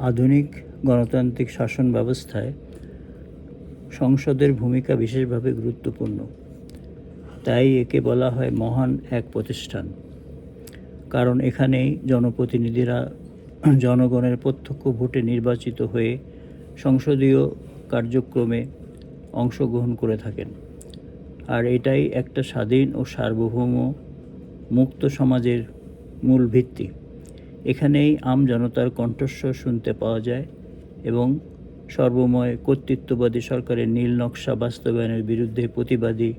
আধুনিক গণতান্ত্রিক শাসন ব্যবস্থায় সংসদের ভূমিকা বিশেষভাবে গুরুত্বপূর্ণ। তাই একে বলা হয় মহান এক প্রতিষ্ঠান, কারণ এখানেই জনপ্রতিনিধিরা জনগণের প্রত্যক্ষ ভোটে নির্বাচিত হয়ে সংসদীয় কার্যক্রমে অংশগ্রহণ করে থাকেন। আর এটাই একটা স্বাধীন ও সার্বভৌম মুক্ত সমাজের মূল ভিত্তি। এখানেই জনতার কণ্ঠস্বর শুনতে পাওয়া যায় এবং সর্বময় কর্তৃত্ববাদী সরকারের নীল নকশা বাস্তবায়নের বিরুদ্ধে প্রতিবাদী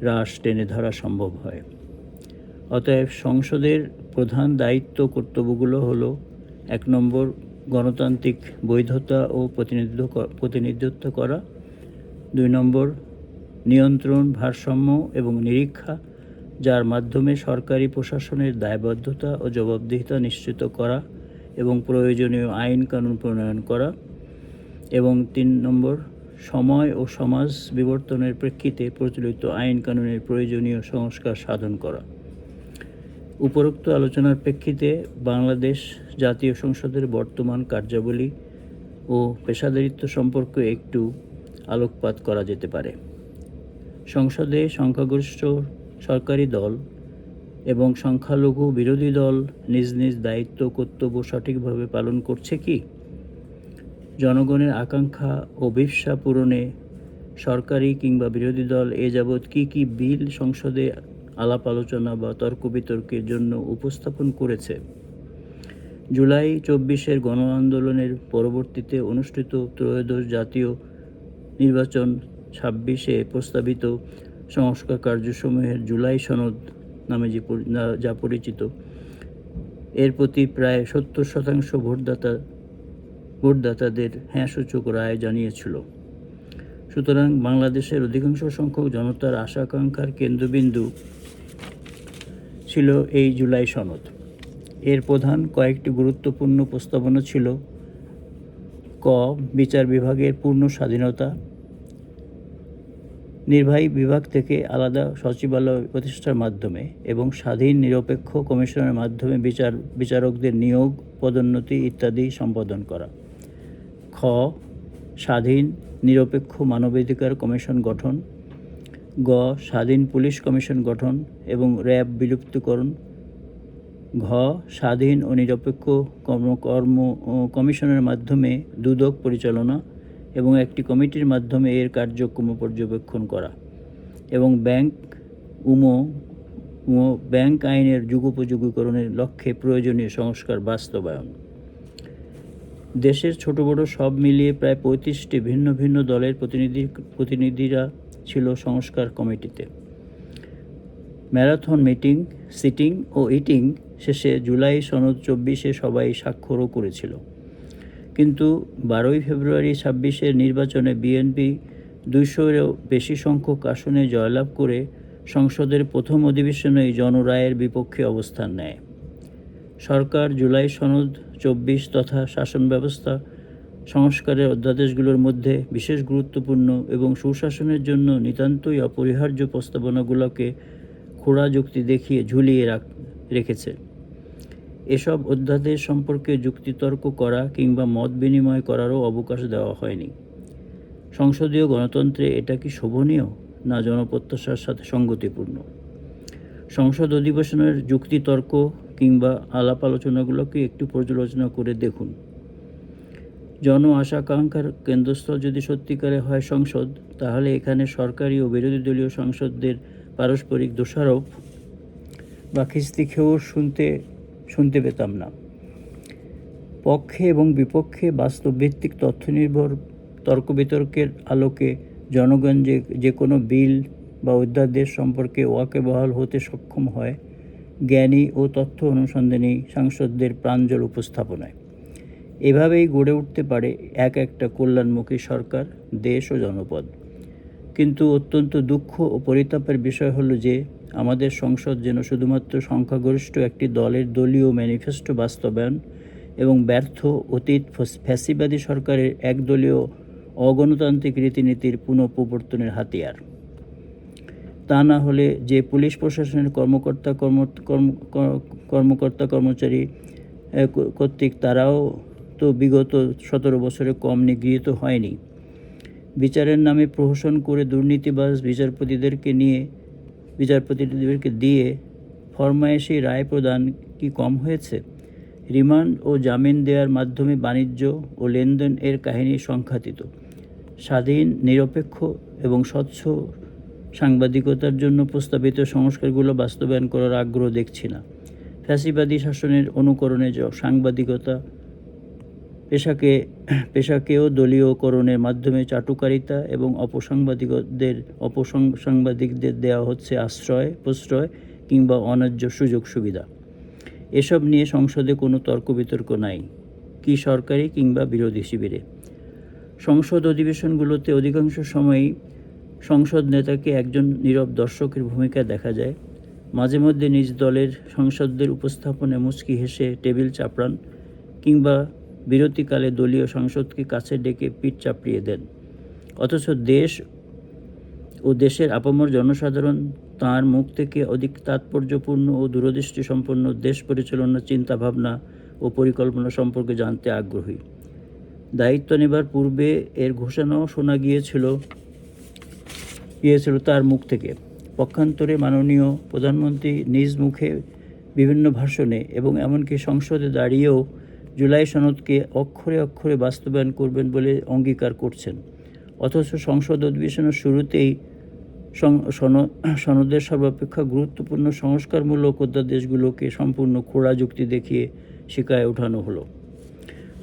রাশ টেনে ধরা সম্ভব হয়। অতএব সংসদের প্রধান দায়িত্ব কর্তব্যগুলো হলো: 1 নম্বর, গণতান্ত্রিক বৈধতা ও প্রতিনিধিত্ব করা। 2 নম্বর, নিয়ন্ত্রণ, ভারসাম্য এবং নিরীক্ষা, যার মাধ্যমে সরকারি প্রশাসনের দায়বদ্ধতা ও জবাবদিহিতা নিশ্চিত করা এবং প্রয়োজনীয় আইন কানুন প্রণয়ন করা। এবং 3 নম্বর, সময় ও সমাজ বিবর্তনের প্রেক্ষিতে প্রচলিত আইন কানুনের প্রয়োজনীয় সংস্কার সাধন করা। উপরোক্ত আলোচনার প্রেক্ষিতে বাংলাদেশ জাতীয় সংসদের বর্তমান কার্যাবলী ও পেশাদারিত্ব সম্পর্কে একটু আলোকপাত করা যেতে পারে। সংসদে সংখ্যাগরিষ্ঠ সরকারি দল এবং সংখ্যালঘু বিরোধী দল নিজ নিজ দায়িত্ব কর্তব্য সঠিকভাবে পালন করছে কি? জনগণের আকাঙ্ক্ষা ও অভিপ্সা পূরণে সরকারি কিংবা বিরোধী দল এ যাবৎ কী বিল সংসদে আলাপ আলোচনা বা তর্ক বিতর্কের জন্য উপস্থাপন করেছে? জুলাই 24-এর গণ আন্দোলনের পরবর্তীতে অনুষ্ঠিত ত্রয়োদশ জাতীয় নির্বাচন 26-এ প্রস্তাবিত সংস্কার কার্যসমূহের জুলাই সনদ নামে যা পরিচিত, এর প্রতি প্রায় 70% ভোটদাতাদের হ্যাঁ-সূচক রায় জানিয়েছিল। সুতরাং বাংলাদেশের অধিকাংশ সংখ্যক জনতার আশা আকাঙ্ক্ষার কেন্দ্রবিন্দু ছিল এই জুলাই সনদ। এর প্রধান কয়েকটি গুরুত্বপূর্ণ প্রস্তাবনা ছিল: ক, বিচার বিভাগের পূর্ণ স্বাধীনতা, নির্বাহী বিভাগ থেকে আলাদা সচিবালয় প্রতিষ্ঠার মাধ্যমে এবং স্বাধীন নিরপেক্ষ কমিশনের মাধ্যমে বিচারকদের নিয়োগ, পদোন্নতি ইত্যাদি সম্পাদন করা। খ, স্বাধীন নিরপেক্ষ মানবাধিকার কমিশন গঠন। গ, স্বাধীন পুলিশ কমিশন গঠন এবং র্যাব বিলুপ্তকরণ। ঘ, স্বাধীন ও নিরপেক্ষ কমিশনের মাধ্যমে দুদক পরিচালনা এবং একটি কমিটির মাধ্যমে এর কার্যক্রম পর্যবেক্ষণ করা এবং ব্যাংক আইনের যুগোপযোগীকরণের লক্ষ্যে প্রয়োজনীয় সংস্কার বাস্তবায়ন। দেশের ছোট বড় সব মিলিয়ে প্রায় 35টি ভিন্ন ভিন্ন দলের প্রতিনিধিরা ছিল সংস্কার কমিটিতে। ম্যারাথন মিটিং, সিটিং ও ইটিং শেষে জুলাই সনদ 24-এ সবাই স্বাক্ষরও করেছিল। কিন্তু 12ই ফেব্রুয়ারি 26-এর নির্বাচনে বিএনপি 200-এরও বেশি সংখ্যক আসনে জয়লাভ করে সংসদের প্রথম অধিবেশনেই জনরায়ের বিপক্ষে অবস্থান নেয়। সরকার জুলাই সনদ 24 তথা শাসন ব্যবস্থা সংস্কারের অধ্যাদেশগুলোর মধ্যে বিশেষ গুরুত্বপূর্ণ এবং সুশাসনের জন্য নিতান্তই অপরিহার্য প্রস্তাবনাগুলোকে খোঁড়া যুক্তি দেখিয়ে ঝুলিয়ে রেখেছে। এসব অধ্যাদেশ সম্পর্কে যুক্তিতর্ক করা কিংবা মত বিনিময় করারও অবকাশ দেওয়া হয়নি। সংসদীয় গণতন্ত্রে এটা কি শোভনীয়, না জনপ্রত্যাশার সাথে সঙ্গতিপূর্ণ? সংসদ অধিবেশনের যুক্তিতর্ক কিংবা আলাপ আলোচনাগুলোকে একটু পর্যালোচনা করে দেখুন। জন আশাকাঙ্ক্ষার কেন্দ্রস্থল যদি সত্যিকারে হয় সংসদ, তাহলে এখানে সরকারি ও বিরোধী দলীয় সাংসদদের পারস্পরিক দোষারোপ বা খিস্তি খেয়েও শুনতে পেতাম না। পক্ষে এবং বিপক্ষে বাস্তবভিত্তিক তথ্যনির্ভর তর্ক বিতর্কের আলোকে জনগণ যে কোনো বিল বা অধ্যাদেশ সম্পর্কে ওয়াকিবহাল হতে সক্ষম হয় জ্ঞানী ও তথ্য অনুসন্ধানী সাংসদদের প্রাঞ্জল উপস্থাপনায়। এভাবেই গড়ে উঠতে পারে একটা কল্যাণমুখী সরকার, দেশ ও জনপদ। কিন্তু অত্যন্ত দুঃখ ও পরিতাপের বিষয় হলো যে আমাদের সংসদ যেন শুধুমাত্র সংখ্যাগরিষ্ঠ একটি দলের দলীয় ম্যানিফেস্টো বাস্তবায়ন এবং ব্যর্থ অতীত ফ্যাসিবাদী সরকারের একদলীয় অগণতান্ত্রিক রীতিনীতির পুনঃপ্রবর্তনের হাতিয়ার। তা না হলে যে পুলিশ প্রশাসনের কর্মকর্তা কর্মচারী কর্তৃক তারাও তো বিগত 17 বছরে কম নিগৃহীত হয়নি। বিচারের নামে প্রহসন করে দুর্নীতিবাজ বিচারপতিদেরকে দিয়ে ফরমায়েশি রায় প্রদান কি কম হয়েছে? রিমান্ড ও জামিন দেওয়ার মাধ্যমে বাণিজ্য ও লেনদেন এর কাহিনী সংখ্যাতীত। স্বাধীন, নিরপেক্ষ এবং স্বচ্ছ সাংবাদিকতার জন্য প্রস্তাবিত সংস্কারগুলো বাস্তবায়ন করার আগ্রহ দেখছি না। ফ্যাসিবাদী শাসনের অনুকরণে সাংবাদিকতা পেশাকেও দলীয়করণের মাধ্যমে চাটুকারিতা এবং অপসাংবাদিকদের দেওয়া হচ্ছে আশ্রয়, প্রশ্রয় কিংবা অন্যায্য সুযোগ সুবিধা। এসব নিয়ে সংসদে কোনো তর্ক বিতর্ক নাই, কি সরকারি কিংবা বিরোধী শিবিরে। সংসদ অধিবেশনগুলোতে অধিকাংশ সময়ই সংসদ নেতাকে একজন নীরব দর্শকের ভূমিকায় দেখা যায়। মাঝে মধ্যে নিজ দলের সাংসদদের উপস্থাপনে মুচকি হেসে টেবিল চাপড়ান কিংবা বিরতিকালে দলীয় সাংসদকে কাছে ডেকে পিঠ চাপড়িয়ে দেন। অথচ দেশ ও দেশের আপামর জনসাধারণ তাঁর মুখ থেকে অধিক তাৎপর্যপূর্ণ ও দূরদৃষ্টি সম্পন্ন দেশ পরিচালনার চিন্তাভাবনা ও পরিকল্পনা সম্পর্কে জানতে আগ্রহী। দায়িত্ব নেবার পূর্বে এর ঘোষণাও শোনা গিয়েছিল তার মুখ থেকে। পক্ষান্তরে মাননীয় প্রধানমন্ত্রী নিজ মুখে বিভিন্ন ভাষণে এবং এমনকি সংসদে দাঁড়িয়েও জুলাই সনদকে অক্ষরে অক্ষরে বাস্তবায়ন করবেন বলে অঙ্গীকার করছেন। অথচ সংসদ অধিবেশনের শুরুতেই সনদের সর্বাপেক্ষা গুরুত্বপূর্ণ সংস্কারমূলক অধ্যাদেশগুলোকে সম্পূর্ণ খোঁড়া যুক্তি দেখিয়ে শিকায় ওঠানো হলো।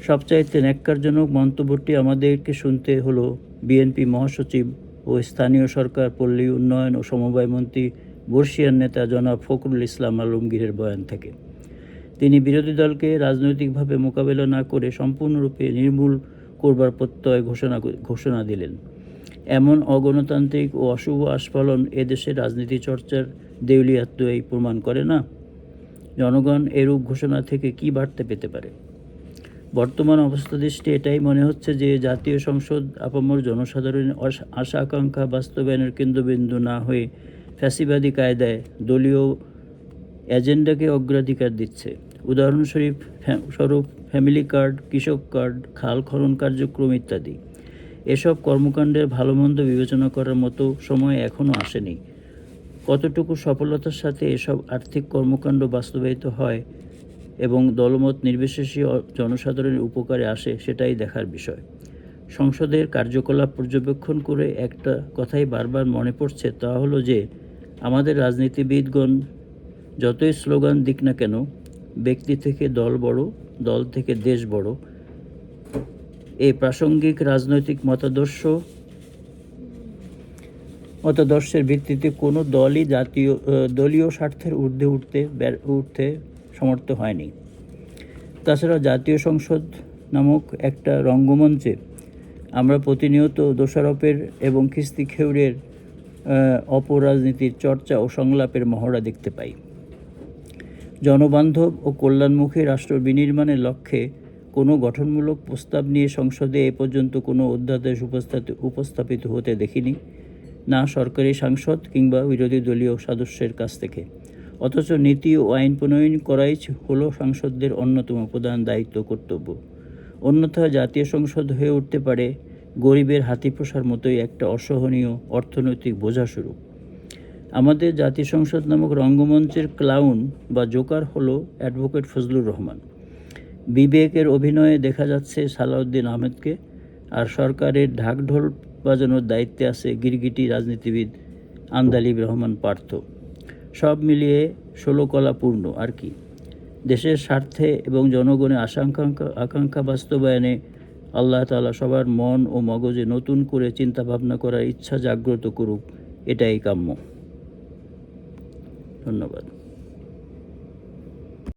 সবচাইতে ন্যাক্কারজনক মন্তব্যটি আমাদেরকে শুনতে হলো বিএনপি মহাসচিব ও স্থানীয় সরকার, পল্লী উন্নয়ন ও সমবায় মন্ত্রী বর্ষিয়ান নেতা জনাব ফখরুল ইসলাম আলমগীরের বয়ান থেকে। তিনি বিরোধী দলকে রাজনৈতিকভাবে মোকাবেলা না করে সম্পূর্ণরূপে নির্মূল করবার প্রত্যয় ঘোষণা দিলেন। এমন অগণতান্ত্রিক ও অশুভ আস্ফালন এদেশের রাজনীতি চর্চার দেউলিয়াত্বই প্রমাণ করে না? জনগণ এরূপ ঘোষণা থেকে কী বার্তা পেতে পারে? বর্তমান অবস্থা দৃষ্টি এটাই মনে হচ্ছে যে জাতীয় সংসদ আপামর জনসাধারণের আশা আকাঙ্ক্ষা বাস্তবায়নের কেন্দ্রবিন্দু না হয়ে ফ্যাসিবাদী কায়দায় দলীয় এজেন্ডাকে অগ্রাধিকার দিচ্ছে। উদাহরণস্বরূপ ফ্যামিলি কার্ড, কৃষক কার্ড, খাল খনন কার্যক্রম ইত্যাদি। এসব কর্মকাণ্ডের ভালো মন্দ বিবেচনা করার মতো সময় এখনও আসেনি। কতটুকু সফলতার সাথে এসব আর্থিক কর্মকাণ্ড বাস্তবায়িত হয় এবং দলমত নির্বিশেষে জনসাধারণের উপকারে আসে সেটাই দেখার বিষয়। সংসদের কার্যকলাপ পর্যবেক্ষণ করে একটা কথাই বারবার মনে পড়ছে, তা হলো যে আমাদের রাজনীতিবিদগণ যতই স্লোগান দিক না কেন, ব্যক্তি থেকে দল বড়, দল থেকে দেশ বড়, এই প্রাসঙ্গিক রাজনৈতিক মতাদর্শের ভিত্তিতে কোনো দলই দলীয় স্বার্থের ঊর্ধ্বে উঠতে সমর্থ হয়নি। তাছাড়া জাতীয় সংসদ নামক একটা রঙ্গমঞ্চে আমরা প্রতিনিয়ত দোষারোপের এবং খিস্তি খেউড়ের অপরাজনীতির চর্চা ও সংলাপের মহড়া দেখতে পাই। জনবান্ধব ও কল্যাণমুখী রাষ্ট্র বিনির্মাণের লক্ষ্যে কোনো গঠনমূলক প্রস্তাব নিয়ে সংসদে এ পর্যন্ত কোনো অধ্যাদেশ উপস্থাপিত হতে দেখিনি, না সরকারি সাংসদ কিংবা বিরোধী দলীয় সদস্যের কাছ থেকে। অথচ নীতি ও আইন প্রণয়ন করাই হলো সাংসদদের অন্যতম প্রধান দায়িত্ব, কর্তব্য। অন্যথায় জাতীয় সংসদ হয়ে উঠতে পারে গরিবের হাতিপোষার মতোই একটা অসহনীয় অর্থনৈতিক বোঝাস্বরূপ। আমাদের জাতীয় সংসদ নামক রঙ্গমঞ্চের ক্লাউন বা জোকার হলো অ্যাডভোকেট ফজলুর রহমান। বিবেকের অভিনয়ে দেখা যাচ্ছে সালাউদ্দিন আহমেদকে, আর সরকারের ঢাকঢোল বাজানোর দায়িত্বে আছে গিরগিটি রাজনীতিবিদ আন্দালিব রহমান পার্থ। সব মিলিয়ে 16 কলা পূর্ণ আর কি। দেশের স্বার্থে এবং জনগণের আকাঙ্ক্ষা বাস্তবায়নে আল্লাহ তাআলা সবার মন ও মগজে নতুন করে চিন্তাভাবনা করার ইচ্ছা জাগ্রত করুক, এটাই কাম্য। ধন্যবাদ।